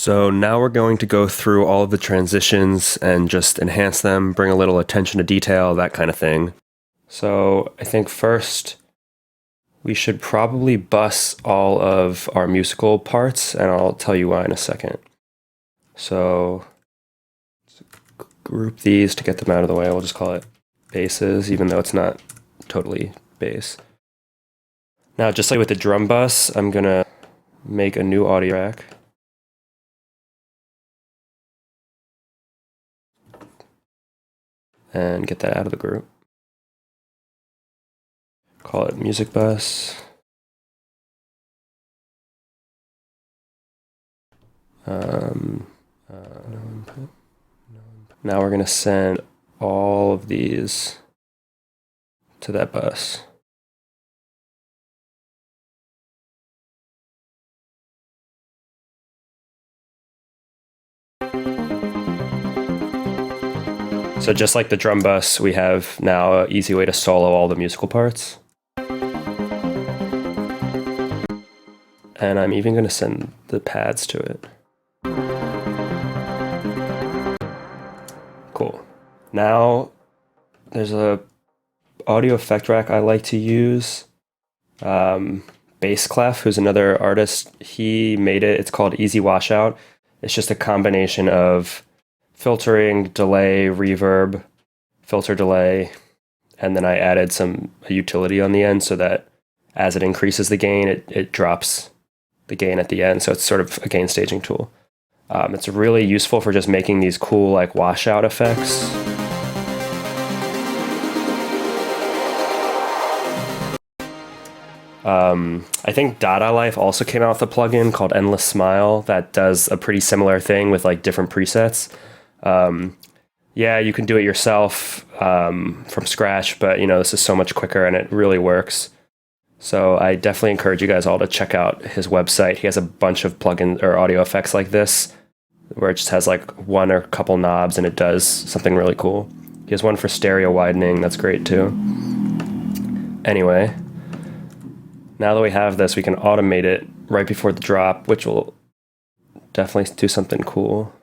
So now we're going to go through all of the transitions and just enhance them, bring a little attention to detail, that kind of thing. So I think first we should probably bus all of our musical parts, and I'll tell you why in a second. So group these to get them out of the way. We'll just call it basses, even though it's not totally bass. Now, just like with the drum bus, I'm gonna make a new audio track. And get that out of the group. Call it music bus. Now we're going to send all of these to that bus. So just like the drum bus, we have now an easy way to solo all the musical parts. And I'm even going to send the pads to it. Cool. Now, there's a audio effect rack I like to use. Bassclef, who's another artist, he made it. It's called Easy Washout. It's just a combination of filtering, delay, reverb, filter delay, and then I added a utility on the end so that as it increases the gain, it drops the gain at the end. So it's sort of a gain staging tool. It's really useful for just making these cool like washout effects. I think Dada Life also came out with a plugin called Endless Smile that does a pretty similar thing with like different presets. Yeah, you can do it yourself from scratch, but this is so much quicker and it really works. So I definitely encourage you guys all to check out his website. He has a bunch of plugins or audio effects like this, where it just has like one or a couple knobs and it does something really cool. He has one for stereo widening, that's great too. Anyway, now that we have this, we can automate it right before the drop, which will definitely do something cool.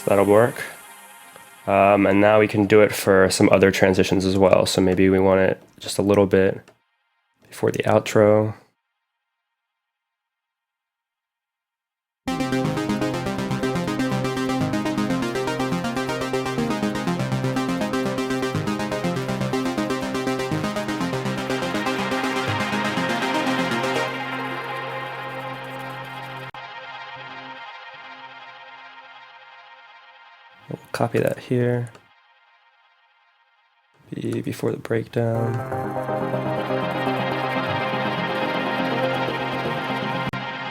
That'll work. And now we can do it for some other transitions as well. So maybe we want it just a little bit before the outro. We'll copy that here. Before the breakdown.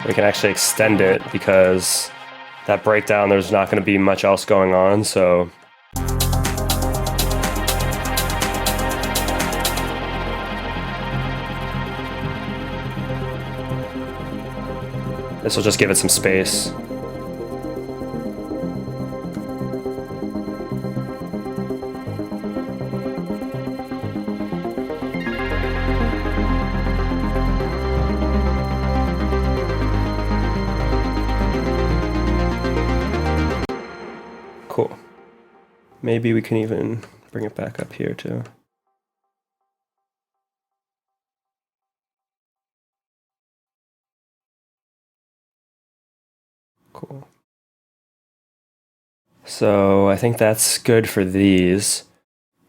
We can actually extend it because that breakdown, there's not going to be much else going on, so this will just give it some space. Cool. Maybe we can even bring it back up here too. Cool. So I think that's good for these.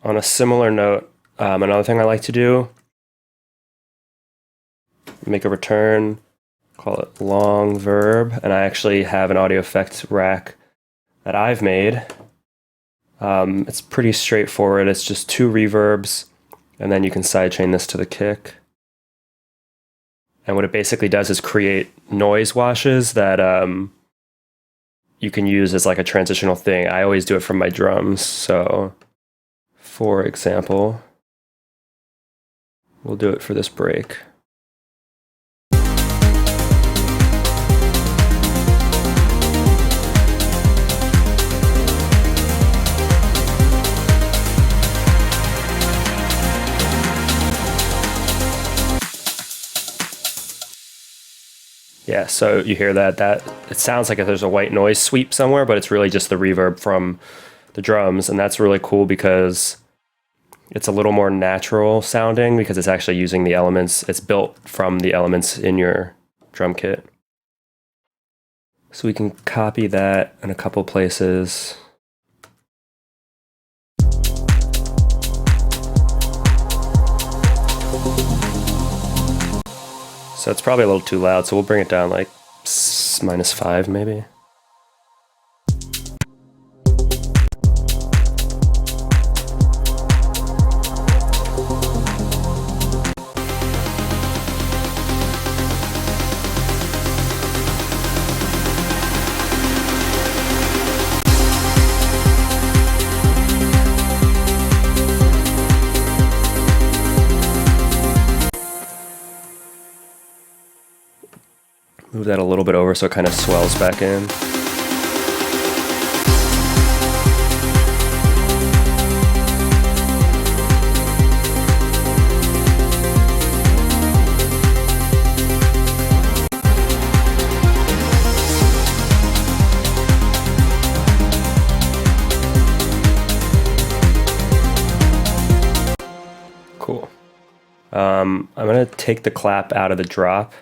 On a similar note, another thing I like to do, make a return, call it long verb, and I actually have an audio effects rack that I've made. It's pretty straightforward. It's just 2 reverbs, and then you can sidechain this to the kick. And what it basically does is create noise washes that you can use as like a transitional thing. I always do it from my drums. So, for example, we'll do it for this break. Yeah, so you hear that it sounds like if there's a white noise sweep somewhere, but it's really just the reverb from the drums, and that's really cool because it's a little more natural sounding because it's actually using the elements. It's built from the elements in your drum kit. So we can copy that in a couple places. So it's probably a little too loud, so we'll bring it down like -5 maybe. Move that a little bit over so it kind of swells back in. Cool. I'm gonna take the clap out of the drop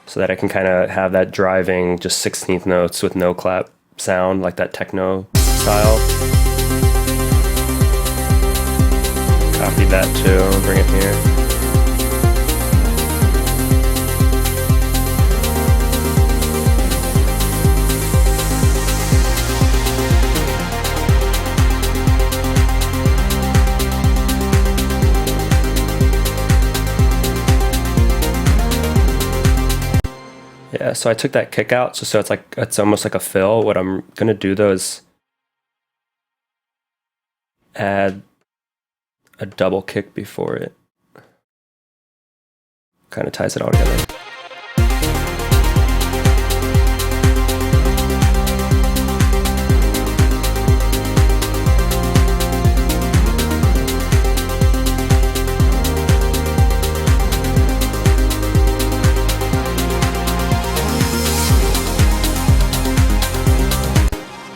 so that I can kind of have that driving just 16th notes with no clap sound, like that techno style. Copy that too, bring it here. Yeah, so I took that kick out, so it's almost like a fill. What I'm gonna do though is add a double kick before it. Kind of ties it all together.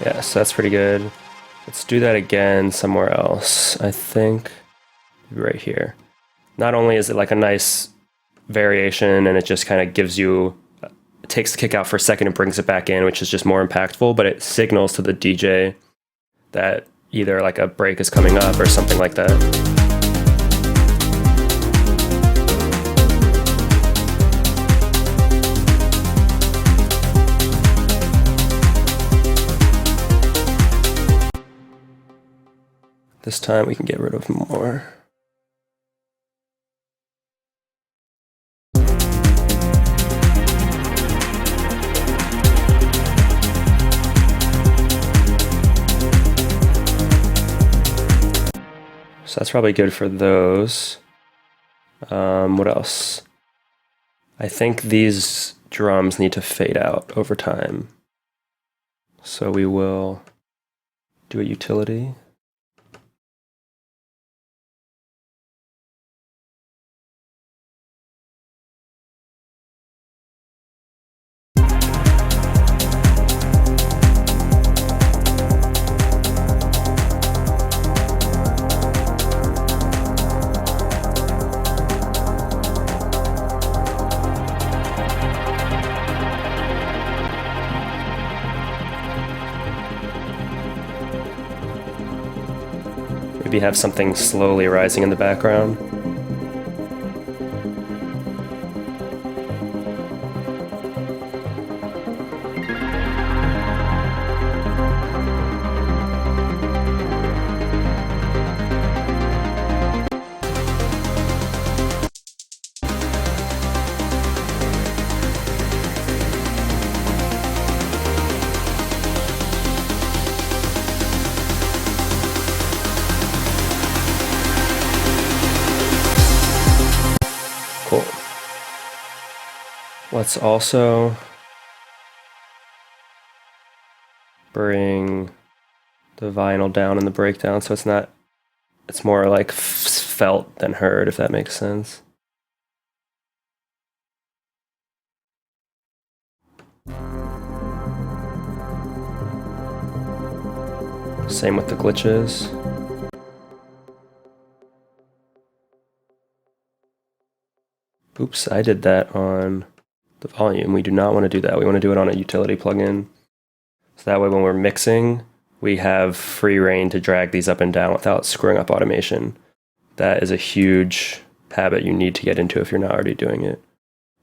Yeah, so that's pretty good. Let's do that again somewhere else. I think right here. Not only is it like a nice variation and it just kind of gives you, it takes the kick out for a second and brings it back in, which is just more impactful, but it signals to the DJ that either like a break is coming up or something like that. This time we can get rid of more. So that's probably good for those. What else? I think these drums need to fade out over time. So we will do a utility. Maybe have something slowly rising in the background. Let's also bring the vinyl down in the breakdown so it's more like felt than heard, if that makes sense. Same with the glitches. Oops, I did that on the volume. We do not want to do that. We want to do it on a utility plugin. So that way when we're mixing, we have free reign to drag these up and down without screwing up automation. That is a huge habit you need to get into if you're not already doing it.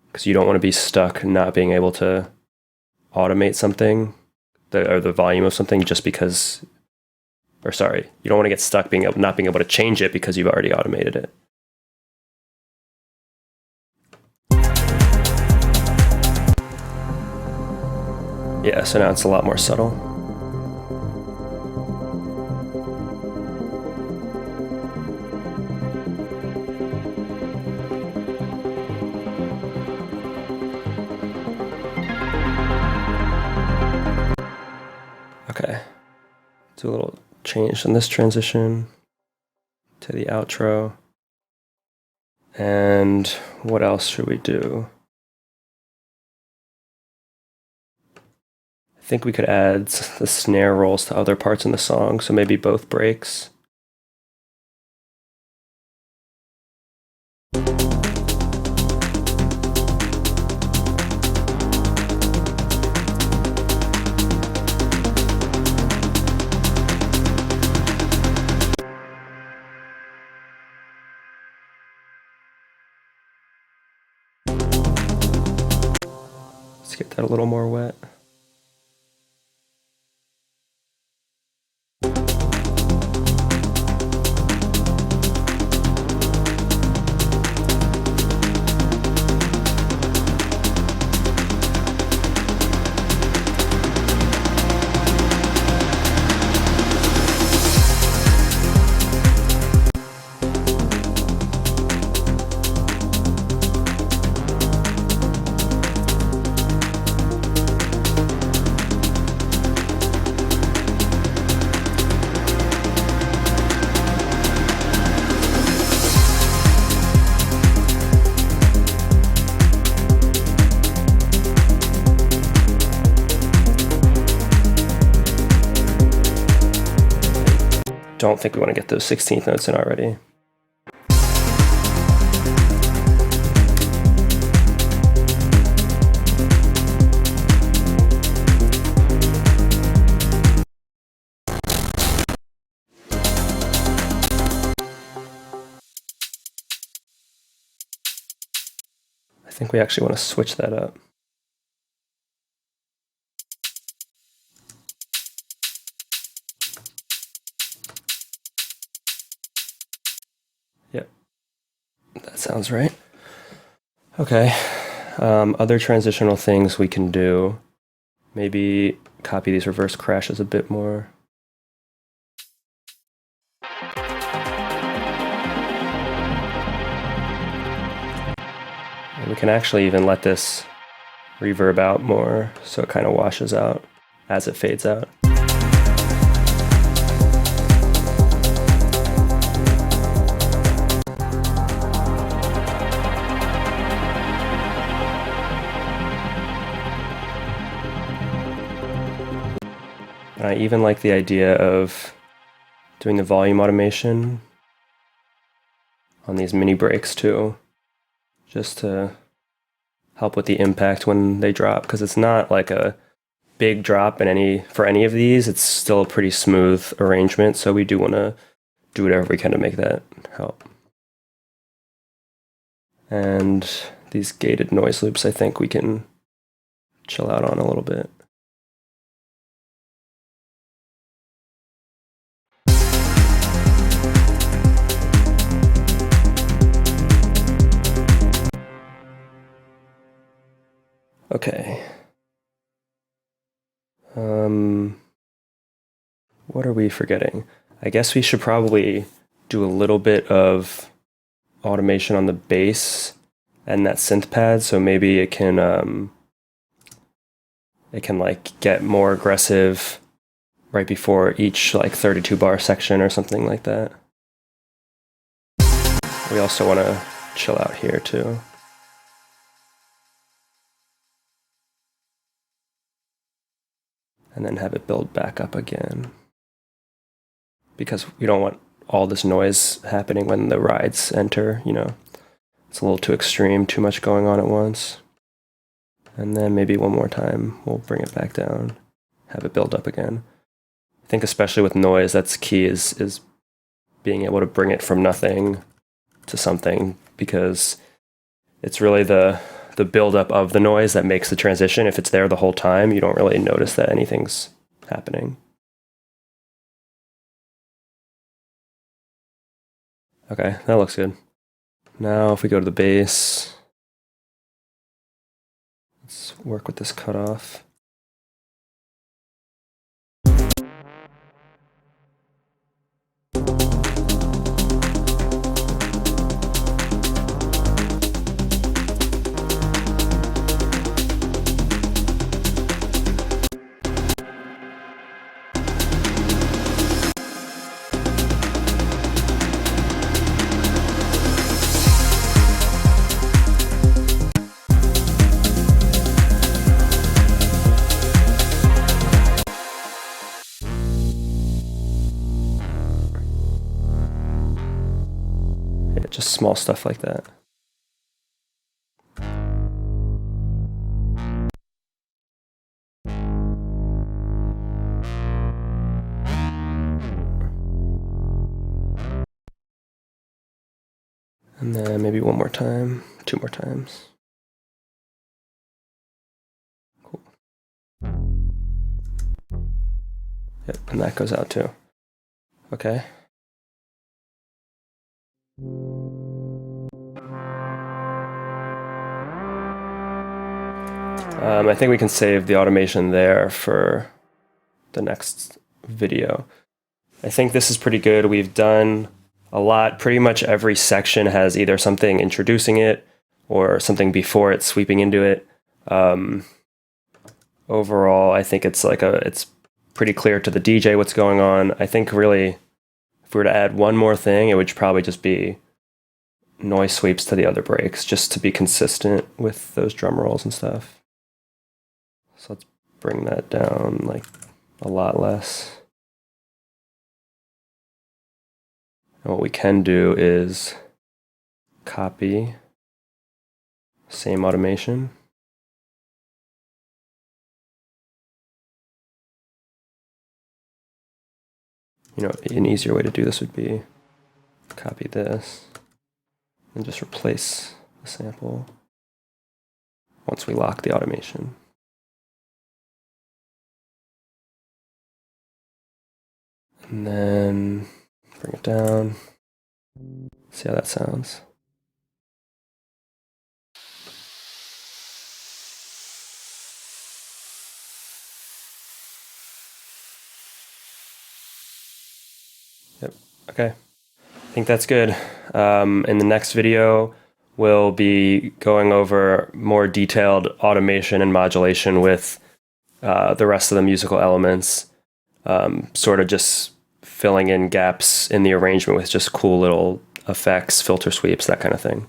Because you don't want to be stuck not being able to automate something, or the volume of something just because, or sorry, you don't want to get stuck not being able to change it because you've already automated it. Yeah, so now it's a lot more subtle. Okay, do a little change in this transition to the outro. And what else should we do? I think we could add the snare rolls to other parts in the song, so maybe both breaks. Let's get that a little more wet. Don't think we want to get those 16th notes in already. I think we actually want to switch that up. Yep, that sounds right. Okay, other transitional things we can do. Maybe copy these reverse crashes a bit more. And we can actually even let this reverb out more so it kind of washes out as it fades out. I even like the idea of doing the volume automation on these mini breaks too, just to help with the impact when they drop, because it's not like a big drop for any of these. It's still a pretty smooth arrangement, so we do want to do whatever we can to make that help. And these gated noise loops, I think we can chill out on a little bit. Okay. What are we forgetting? I guess we should probably do a little bit of automation on the bass and that synth pad, so maybe it can like get more aggressive right before each like 32 bar section or something like that. We also want to chill out here too. And then have it build back up again. Because we don't want all this noise happening when the rides enter, you know. It's a little too extreme, too much going on at once. And then maybe one more time, we'll bring it back down, have it build up again. I think especially with noise, that's key is being able to bring it from nothing to something, because it's really the buildup of the noise that makes the transition. If it's there the whole time, you don't really notice that anything's happening. Okay, that looks good. Now if we go to the bass, let's work with this cutoff. Just small stuff like that. And then maybe one more time, two more times. Cool. Yep, and that goes out too. Okay. I think we can save the automation there for the next video. I think this is pretty good. We've done a lot. Pretty much every section has either something introducing it or something before it sweeping into it. Overall, I think it's pretty clear to the DJ what's going on. I think really, if we were to add one more thing, it would probably just be noise sweeps to the other breaks, just to be consistent with those drum rolls and stuff. So let's bring that down like a lot less. And what we can do is copy same automation. You know, an easier way to do this would be copy this and just replace the sample once we lock the automation. And then bring it down. See how that sounds. Yep, okay. I think that's good. In the next video, we'll be going over more detailed automation and modulation with the rest of the musical elements, sort of just filling in gaps in the arrangement with just cool little effects, filter sweeps, that kind of thing.